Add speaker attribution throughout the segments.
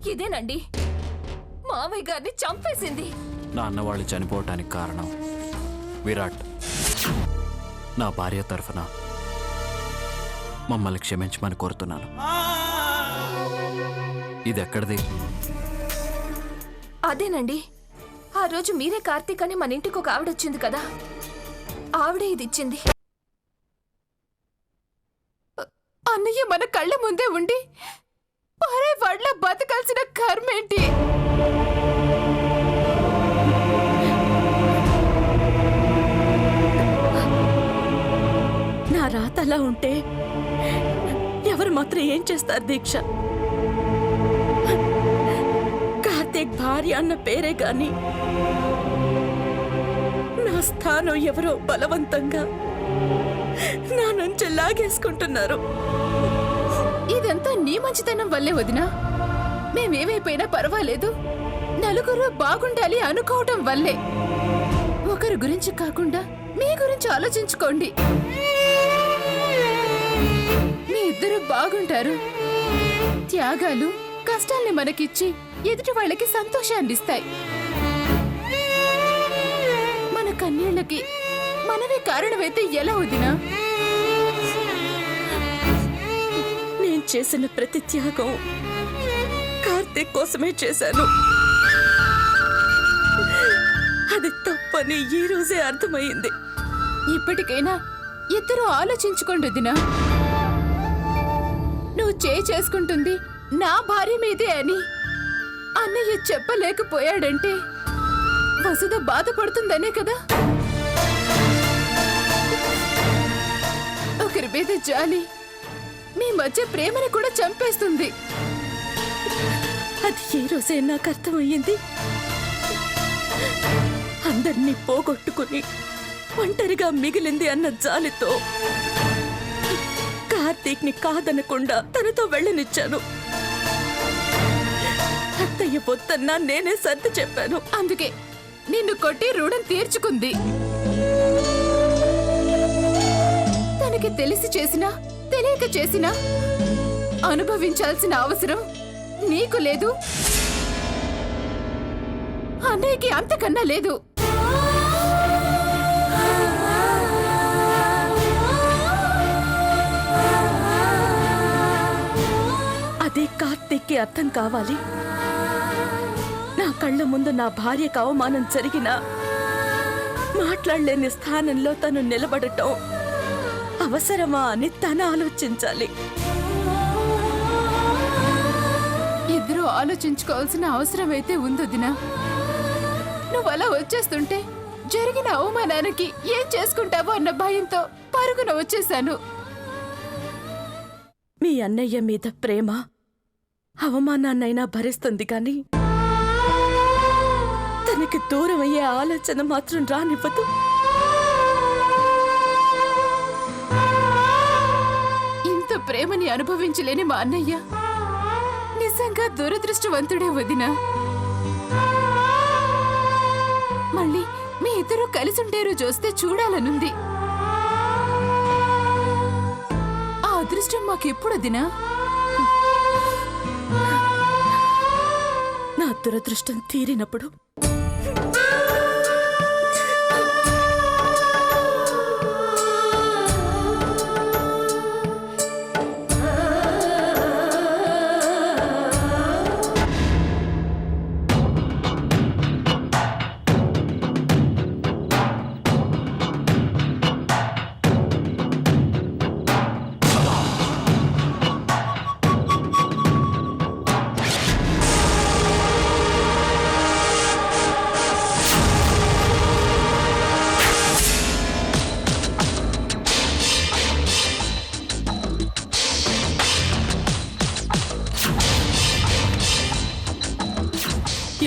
Speaker 1: ఇదేనండి మావయ్య గారిని చంపేసింది.
Speaker 2: నా అన్న వాళ్ళు చనిపోవటానికి కారణం విరాట్. నా భార్య తరఫున మమ్మల్ని క్షమించమని కోరుతున్నాను. ఇది ఎక్కడిది?
Speaker 1: అదేనండి, ఆ రోజు మీరే కార్తీక్ అని మన ఇంటికి ఒక ఆవిడొచ్చింది కదా, ఆవిడే ఇది ఇచ్చింది. అన్నయ్య మన కళ్ళ ముందే ఉండి పరే వాళ్ళ బతకాల్సిన కర్మేంటి?
Speaker 3: నా రాత అలా ఉంటే ఎవరు మాత్రం ఏం చేస్తారు దీక్ష? కార్తీక్ భార్య అన్న పేరే గాని నా స్థానం ఎవరో బలవంతంగా నా నుంచి లాగేసుకుంటున్నారు.
Speaker 1: ఇదంతా నీ మంచితనం వల్లే వదినా. మేమేమైపోయినా పర్వాలేదు, నలుగురు బాగుండాలి అనుకోవటం వల్లే. ఒకరి గురించి కాకుండా మీ గురించి ఆలోచించుకోండి. మీ ఇద్దరు బాగుంటారు. త్యాగాలు కష్టాల్ని మనకిచ్చి ఎదుటి వాళ్ళకి సంతోషాన్ని ఇస్తాయి. మన కన్నీళ్ళకి మనమే కారణమైతే ఎలా వదినా?
Speaker 3: నేను చేసిన ప్రతి త్యాగం కార్తీక్ కోసమే చేశాను. అది తప్పని ఈ రోజే అర్థమైంది.
Speaker 1: ఇప్పటికైనా ఇద్దరు ఆలోచించుకోండి వదినా. నువ్వు చేసుకుంటుంది నా భార్య మీదే అని అన్నయ్య చెప్పలేకపోయాడంటే వసుధ బాధపడుతుందనే కదా. ఒకరి మీద జాలి మీ మధ్య ప్రేమని కూడా చంపేస్తుంది.
Speaker 3: అది ఏ రోజే నాకు అర్థమయ్యింది. అందరినీ పోగొట్టుకుని ఒంటరిగా మిగిలింది అన్న జాలితో కార్తీక్ ని కాదనకుండా తనతో వెళ్ళనిచ్చాను. అత్తయ్య పొత్తన్నా నేనే సర్ది చెప్పాను.
Speaker 1: అందుకే నిన్ను కొట్టి రుణం తీర్చుకుంది. తనకి తెలిసి చేసినా తెలియక చేసినా అనుభవించాల్సిన అవసరం నీకు లేదు, అన్నయ్యకి అంతకన్నా లేదు.
Speaker 3: అదే కార్తీక్కి అర్థం కావాలి. నా కళ్ళ ముందు నా భార్యకు అవమానం జరిగినా మాట్లాడలేని స్థానంలో తను నిలబడటం అవసరమా అని తను ఆలోచించాలి.
Speaker 1: ఇద్దరూ ఆలోచించుకోవాల్సిన అవసరం అయితే ఉందొదినా. నువ్వు అలా వచ్చేస్తుంటే జరిగిన అవమానానికి ఏం చేసుకుంటావో అన్న భయంతో పరుగున వచ్చేశాను.
Speaker 3: మీ అన్నయ్య మీద ప్రేమ అవమానాన్నైనా భరిస్తుంది కానీ తనకి దూరం అయ్యే ఆలోచన మాత్రం రానివ్వదు.
Speaker 1: ఇంత ప్రేమని అనుభవించలేని మా అన్నయ్య నిజంగా దురదృష్టవంతుడే వదినా. మళ్ళీ మీ ఇద్దరు కలిసుంటేరు చూస్తే చూడాలనుంది. ఆ అదృష్టం మాకెప్పుడు వదినా?
Speaker 3: నా దురదృష్టం తీరినప్పుడు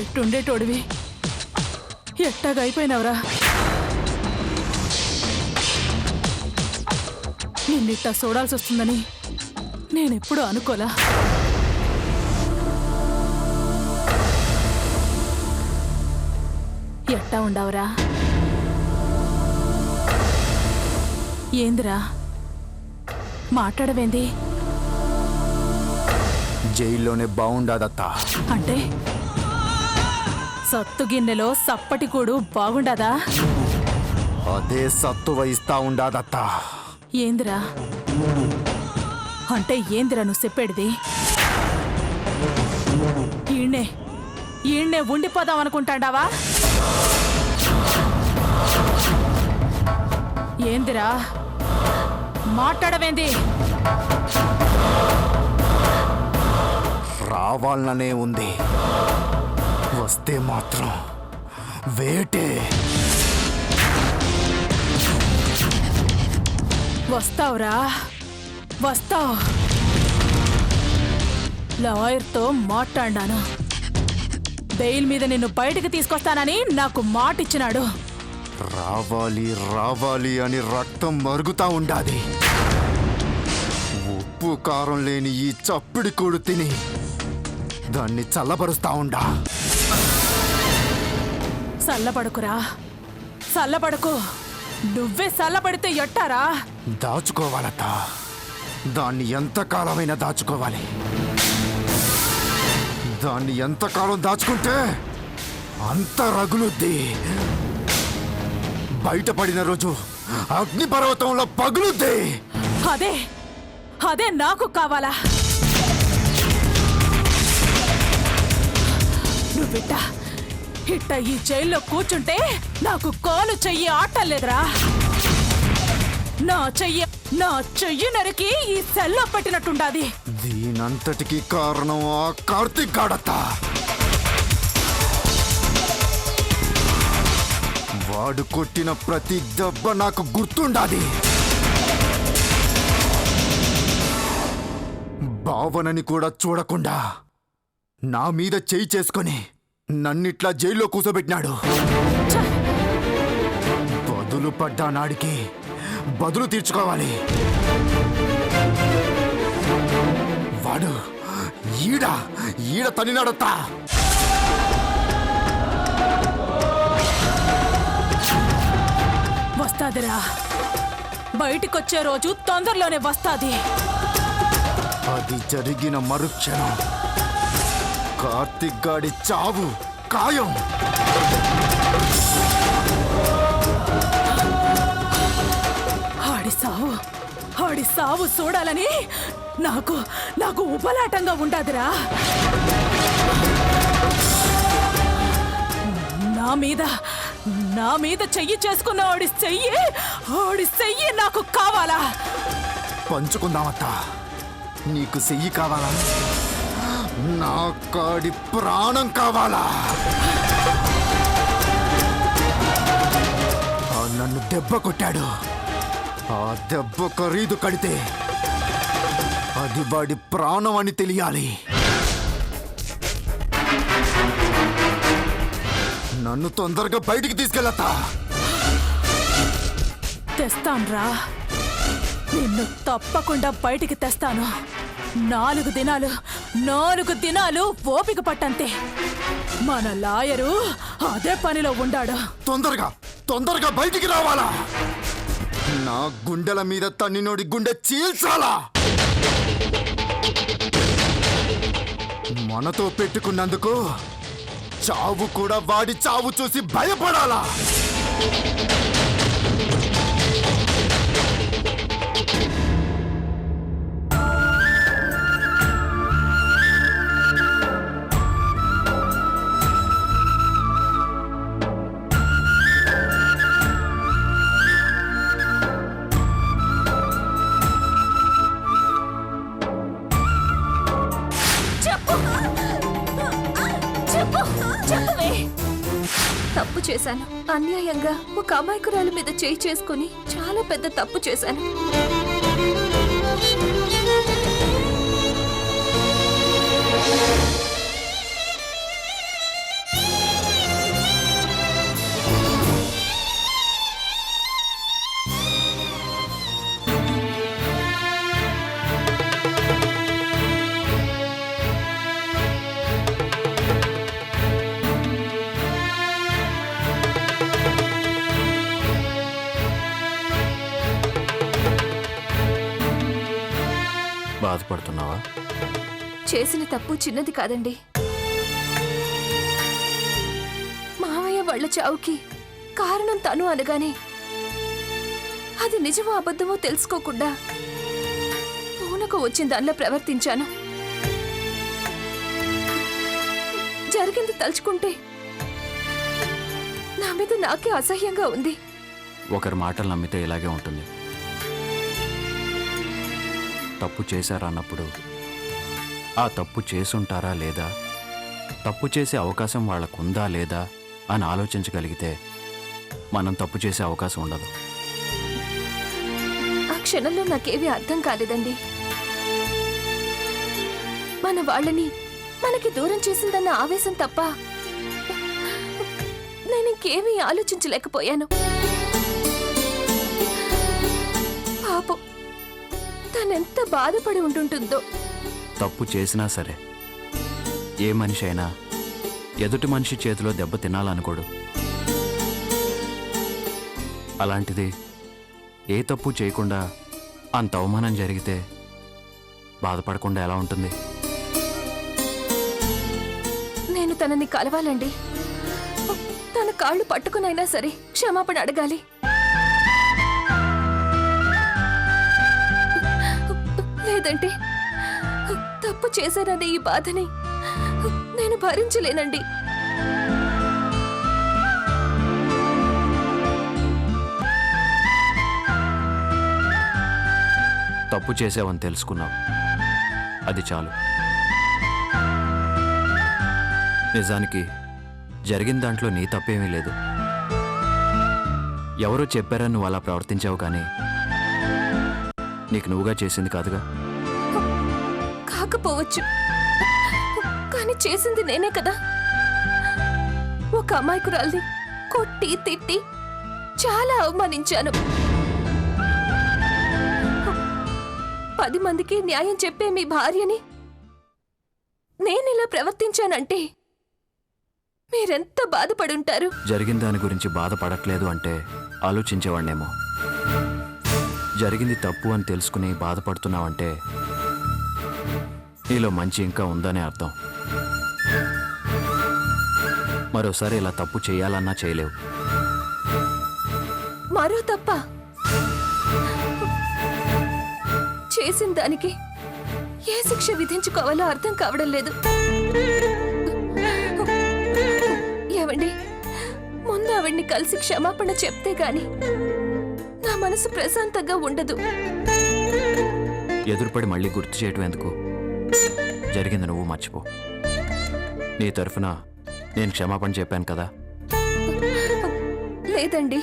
Speaker 1: ఎట్టుండేటోడివి ఎట్టాగా అయిపోయినవరా? నిన్నిట్టా చూడాల్సి వస్తుందని నేనెప్పుడూ అనుకోలా. ఎట్టా ఉండవురా? ఏందిరా మాట్లాడవేంది?
Speaker 4: జైల్లోనే బాగుండదత్తా.
Speaker 3: అంటే సత్తు గిన్నెలో సప్పటి కూడు బాగుండదా?
Speaker 4: అదే సత్తువ ఇస్తా ఉండాదత్తా.
Speaker 3: ఏందిరా అంటే ఏందిరా నువ్వు చెప్పేడిది? ఈయన్నే ఉండిపోదాం అనుకుంటాండావా? ఏందిరా మాట్లాడవేంది?
Speaker 4: రావాలనే ఉంది, వస్తే మాత్రం వేటే.
Speaker 3: వస్తావురా, వస్తావు. లాయర్తో మాట్లాడాను. బెయిల్ మీద నిన్ను బయటికి తీసుకొస్తానని నాకు మాటిచ్చినాడు.
Speaker 4: రావాలి రావాలి అని రక్తం మరుగుతా ఉండాది. ఉప్పు కారం లేని ఈ చప్పిడి కూడు తిని దాన్ని చల్లబరుస్తా ఉండా.
Speaker 3: చల్లబడుకురా, చల్లబడుకు. నువ్వే చల్లబడితే ఎట్టారా?
Speaker 4: దాచుకోవాలట, దాన్ని ఎంతకాలమైనా దాచుకోవాలి. దాన్ని ఎంతకాలం దాచుకుంటే అంత రగులుద్ది. బయటపడిన రోజు అగ్నిపర్వతంలో పగులుద్ది.
Speaker 3: అదే అదే నాకు కావాలా? నువ్విట్ట ఇట్ట ఈ జైల్లో కూర్చుంటే నాకు కాలు చెయ్యి ఆటలేదురా. నా చెయ్యి నరికి ఈ సెల్లో పెట్టినట్టుండాది.
Speaker 4: దీనంతటికి కారణం ఆ కార్తీక్ గాడత్త. వాడు కొట్టిన ప్రతి దెబ్బ నాకు గుర్తుండాది. భావనని కూడా చూడకుండా నా మీద చేయి చేసుకొని నన్నిట్లా జైల్లో కూసోబెట్టినాడు. బదులు పడ్డా నాడికి బదులు తీర్చుకోవాలి. వాడు ఈడ తనినాడత్తా.
Speaker 3: వస్తాదిరా, బయటికొచ్చే రోజు తొందరలోనే వస్తాది.
Speaker 4: అది జరిగిన మరుక్షణం కార్తిక్ గాడి చావు ఖాయం.
Speaker 3: ఆడి సావు చూడాలని నాకు ఉపలాటంగా ఉండాదిరా. నా మీద చెయ్యి చేసుకున్న ఆడి చెయ్యి నాకు కావాలా?
Speaker 4: పంచుకుందామత్తా. నీకు చెయ్యి కావాలా? నా కాడి ప్రాణం కావాలా? నన్ను దెబ్బ కొట్టాడు. ఆ దెబ్బ ఖరీదు కడితే అది వాడి ప్రాణం అని తెలియాలి. నన్ను తొందరగా బయటికి తీసుకెళ్ళతా.
Speaker 3: తెస్తాన్రా, నిన్ను తప్పకుండా బయటికి తెస్తాను. 4 దినాలు ఓపిక పట్టంతే. మన లాయరు అదే పనిలో ఉండాడు.
Speaker 4: తొందరగా బయటికి రావాలా? నా గుండెల మీద తన్నినోడి గుండె చీల్చాలా? మనతో పెట్టుకున్నందుకు చావు కూడా వాడి చావు చూసి భయపడాలా?
Speaker 1: తప్పు చేశాను. అన్యాయంగా ఒక అమాయకురాలి మీద చేయి చేసుకుని చాలా పెద్ద తప్పు చేశాను.
Speaker 2: బాధపడుతున్నావా?
Speaker 1: చేసిన తప్పు చిన్నది కాదండి. మావయ్య వాళ్ళ చావుకి కారణం తను అనగానే అది నిజమో అబద్ధమో తెలుసుకోకుండా పూనకు వచ్చిన దానిలో ప్రవర్తించాను. జరిగింది తలుచుకుంటే నా మీద నాకే అసహ్యంగా ఉంది.
Speaker 2: ఒకరి మాటలు నమ్మితే ఇలాగే ఉంటుంది. తప్పు చేశారన్నప్పుడు ఆ తప్పు చేసుంటారా లేదా, తప్పు చేసే అవకాశం వాళ్ళకుందా లేదా అని ఆలోచించగలిగితే మనం తప్పు చేసే అవకాశం ఉండదు.
Speaker 1: ఆ క్షణంలో నాకేమీ అర్థం కాలేదండి. మన వాళ్ళని మనకి దూరం చేసిందన్న ఆవేశం తప్ప నేను ఇంకేమీ ఆలోచించలేకపోయాను. పాపం తనెంత బాధపడి ఉంటుంటుందో.
Speaker 2: తప్పు చేసినా సరే ఏ మనిషి అయినా ఎదుటి మనిషి చేతిలో దెబ్బ తినాలనుకోడు. అలాంటిది ఏ తప్పు చేయకుండా అంత అవమానం జరిగితే బాధపడకుండా ఎలా ఉంటుంది?
Speaker 1: నేను తనని కలవాలండి. తన కాళ్ళు పట్టుకునైనా సరే క్షమాపణ అడగాలి. లేదంటే తప్పు చేశాననే ఈ బాధని నేను భరించలేనండి.
Speaker 2: తప్పు చేసావని తెలుసుకున్నావు, అది చాలు. నిజానికి జరిగిన దాంట్లో నీ తప్పేమీ లేదు. ఎవరో చెప్పారని నువ్వు అలా ప్రవర్తించావు, కానీ నీకు నువ్వుగా చేసింది కాదుగా.
Speaker 1: కాకపోవచ్చు, కానీ చేసింది నేనే కదా. ఒక అమాయకురాల్ని కొట్టి తిట్టి చాలా అవమానించాను. 10 మందికి న్యాయం చెప్పే మీ భార్యని నేనిలా ప్రవర్తించానంటే మీరెంత బాధపడుంటారు.
Speaker 2: జరిగిన దాని గురించి బాధపడట్లేదు అంటే ఆలోచించేవాణ్ణేమో. జరిగింది తప్పు అని తెలుసుకుని బాధపడుతున్నావంటే నీలో మంచి ఇంకా ఉందనే అర్థం. మరోసారి ఇలా తప్పు చేయాలన్నా చేయలేవు.
Speaker 1: మరో తప్ప చేసిన దానికి ఏ శిక్ష విధించుకోవాలో అర్థం కావడం లేదు. ఏవండి, ముందు ఆవిడ్ని కలిసి క్షమాపణ చెప్తే గాని నా మనసు ప్రశాంతంగా ఉండదు.
Speaker 2: ఎదురుపడి మళ్ళీ గుర్తు చేయటం ఎందుకు? జరిగింది నువ్వు మర్చిపో. నీ తరఫున నేను క్షమాపణ చెప్పాను కదా.
Speaker 1: లేదండి,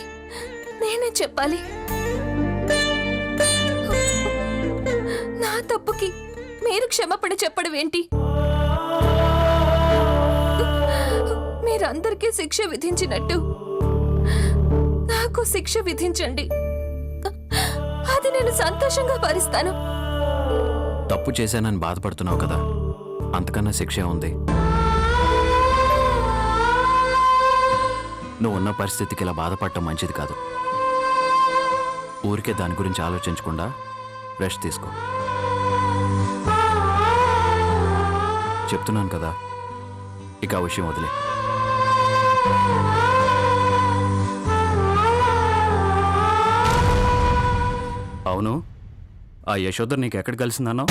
Speaker 1: నేనే చెప్పాలి. నా తప్పుకి మీరు క్షమాపణ చెప్పడం ఏంటి? మీరందరికీ శిక్ష విధించినట్టు నాకు శిక్ష విధించండి. అది నేను సంతోషంగా భరిస్తాను.
Speaker 2: తప్పు చేశానని బాధపడుతున్నావు కదా, అంతకన్నా శిక్ష ఉంది. నువ్వు ఉన్న పరిస్థితికి ఇలా బాధపడటం మంచిది కాదు. ఊరికే దాని గురించి ఆలోచించకుండా రెస్ట్ తీసుకో. చెప్తున్నాను కదా, ఇక ఆ విషయం వదిలే. అవును, ఆ యశోధర్ నీకు ఎక్కడ కలిసిందన్నావు?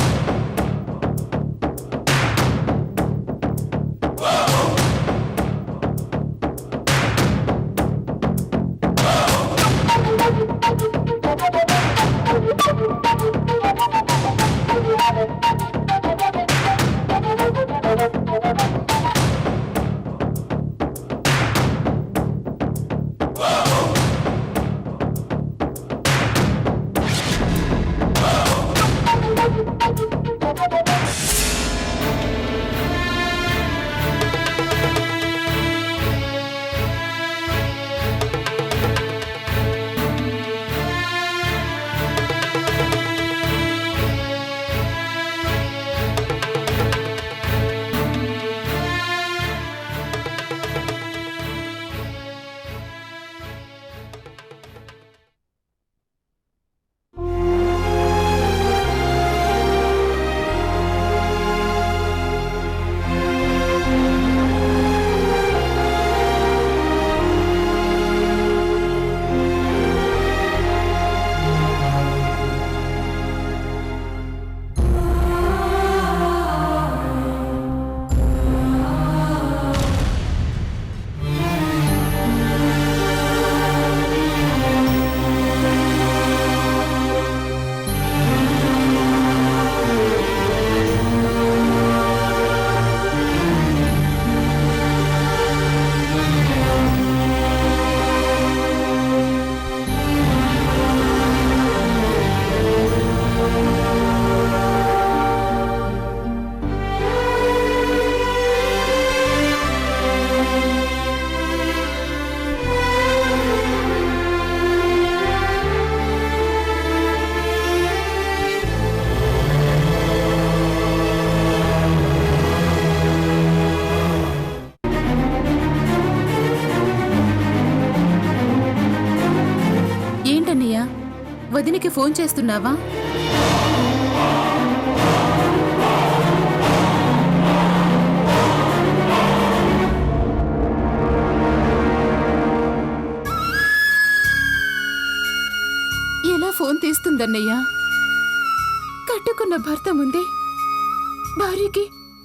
Speaker 5: అతనికి ఫోన్ చేస్తున్నావా? ఎలా ఫోన్ తీస్తుందన్నయ్యా? కట్టుకున్న భర్త ముందే భార్యకి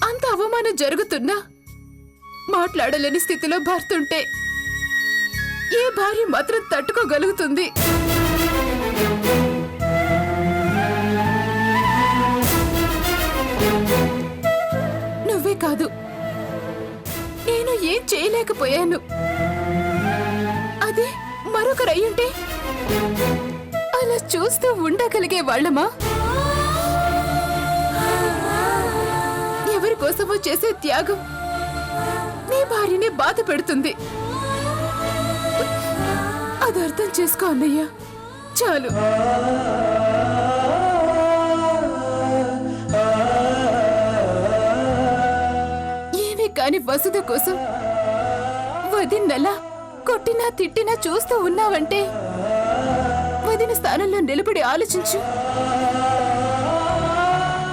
Speaker 5: అంత అవమానం జరుగుతున్నా మాట్లాడలేని స్థితిలో భర్త ఉంటే ఏ భార్య మాత్రం తట్టుకోగలుగుతుంది? నువ్వే కాదు, నేను ఏం చేయలేకపోయాను. అదే మరొకరయ్యుంటే అలా చూస్తూ ఉండగలిగే వాళ్ళమా? ఎవరి కోసమో చేసే త్యాగం నీ భార్యని బాధ పెడుతుంది. అది అర్థం చేసుకో అన్నయ్య, చాలు. ఏమీ కాని వసుధ కోసం వదిన్నలా కొట్టినా తిట్టినా చూస్తూ ఉన్నావంటే వదిన స్థానంలో నిలబడి ఆలోచించు.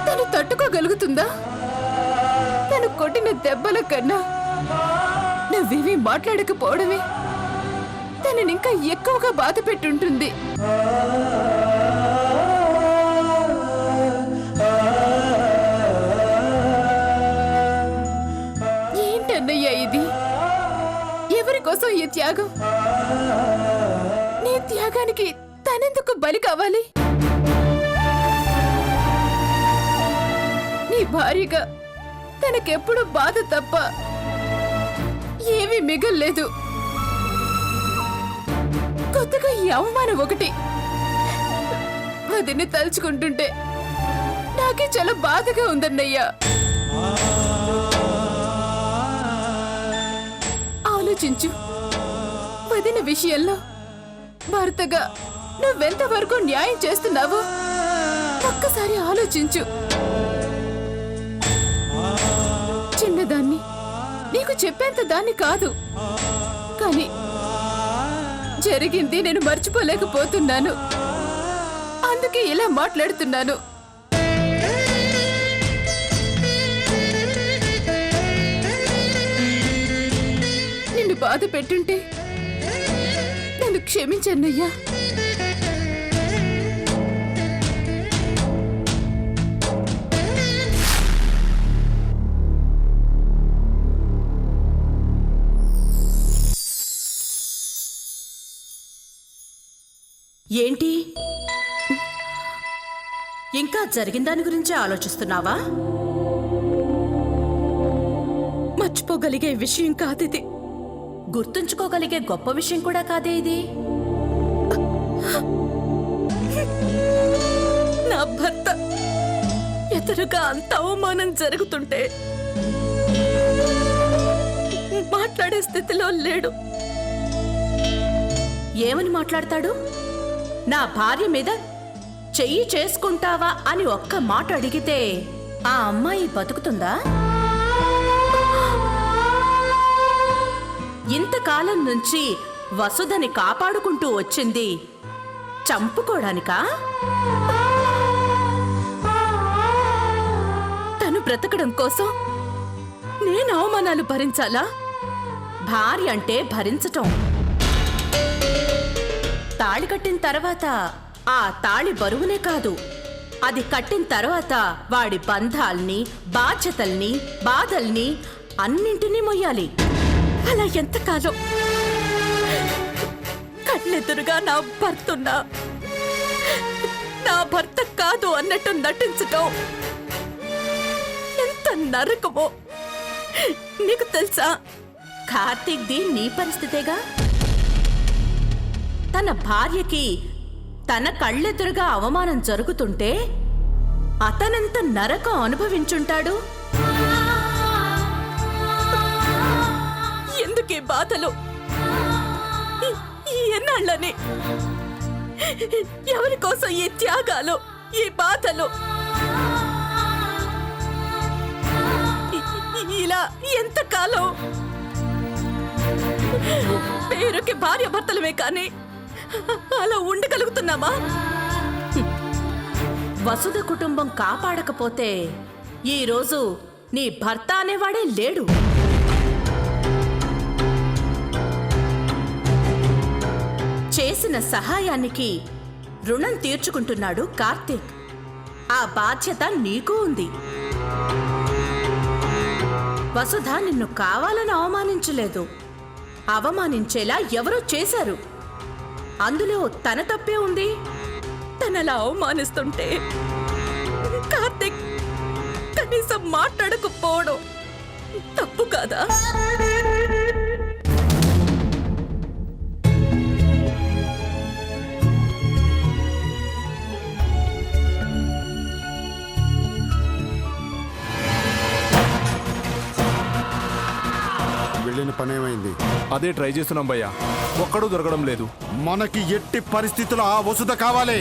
Speaker 5: తను తట్టుకోగలుగుతుందా? తను కొట్టిన దెబ్బల కన్నా నువ్వేమీ మాట్లాడకపోవడమే తనని ఇంకా ఎక్కువగా బాధ పెట్టుంటుంది. ఏంటన్నయ్యా ఇది? ఎవరి కోసం ఈ త్యాగం? నీ త్యాగానికి తనెందుకు బలి కావాలి? నీ భార్యగా తనకెప్పుడు బాధ తప్ప ఏమీ మిగల్లేదు. కొత్తగా ఈ అవమానం ఒకటి. వదిని తలుచుకుంటుంటే నాకే చాలా బాధగా ఉందన్నయ్యా. ఆలోచించు, వదిన విషయంలో భర్తగా నువ్వెంతవరకు న్యాయం చేస్తున్నావో ఒక్కసారి ఆలోచించు. చిన్నదాన్ని, నీకు చెప్పేంత దాన్ని కాదు, కానీ జరిగింది నేను మర్చిపోలేకపోతున్నాను. అందుకే ఇలా మాట్లాడుతున్నాను. నిన్ను బాధ పెట్టుంటే నన్ను క్షమించన్నయ్యా.
Speaker 3: ఏంటి, ఇంకా జరిగిన దాని గురించి ఆలోచిస్తున్నావా? మర్చిపోగలిగే విషయం కాదిది. గుర్తుంచుకోగలిగే గొప్ప విషయం కూడా కాదే ఇది. నా భర్త ఎదురుగా అంత అవమానం జరుగుతుంటే మాట్లాడే స్థితిలో లేడు. ఏమని మాట్లాడతాడు? నా భార్య మీద చెయ్యి చేసుకుంటావా అని ఒక్క మాట అడిగితే ఆ అమ్మాయి బతుకుతుందా? ఇంతకాలం నుంచి వసుధని కాపాడుకుంటూ వచ్చింది చంపుకోడానికా? తను బ్రతకడం కోసం నేను అవమానాలు భరించాలా? భార్య అంటే భరించటం. తాళి కట్టిన తర్వాత ఆ తాళి బరువునే కాదు, అది కట్టిన తర్వాత వాడి బంధాల్ని, బాధ్యతల్ని, బాధల్ని అన్నింటినీ మొయ్యాలి. అలా ఎంతకాలం కళ్ళెదురుగా నా భర్తున్నా నా భర్త కాదు అన్నట్టు నటించటం ఎంత నరకమో నీకు తెలుసా? కార్తీక్ ది నీ పరిస్థితేగా. తన భార్యకి తన కళ్ళెదురుగా అవమానం జరుగుతుంటే అతనంత నరకం అనుభవించుంటాడు. ఎందుకే బాధలు? ఎన్నాళ్ళని? ఎవరి కోసం ఈ త్యాగాలు, ఈ బాధలు? ఇలా ఎంతకాలం? పేరుకి భార్య భర్తలమే కానీ అలా ఉండగలుగుతున్నామా? వసుధ కుటుంబం కాపాడకపోతే ఈరోజు నీ భర్త అనేవాడే లేడు. చేసిన సహాయానికి రుణం తీర్చుకుంటున్నాడు కార్తీక్. ఆ బాధ్యత నీకు ఉంది. వసుధ నిన్ను కావాలని అవమానించలేదు. అవమానించేలా ఎవరో చేశారు. అందులో తన తప్పే ఉంది. తనలా అవమానిస్తుంటే కార్తీక్ కనీసం మాట్లాడకపోవడం తప్పు కాదా?
Speaker 4: వెళ్ళిన పనేమైంది?
Speaker 6: అదే ట్రై చేస్తున్నాం భయ్యా, ఒక్కడూ దొరకడం లేదు.
Speaker 4: మనకి ఎట్టి పరిస్థితుల్లో ఆ వసుధ కావాలి.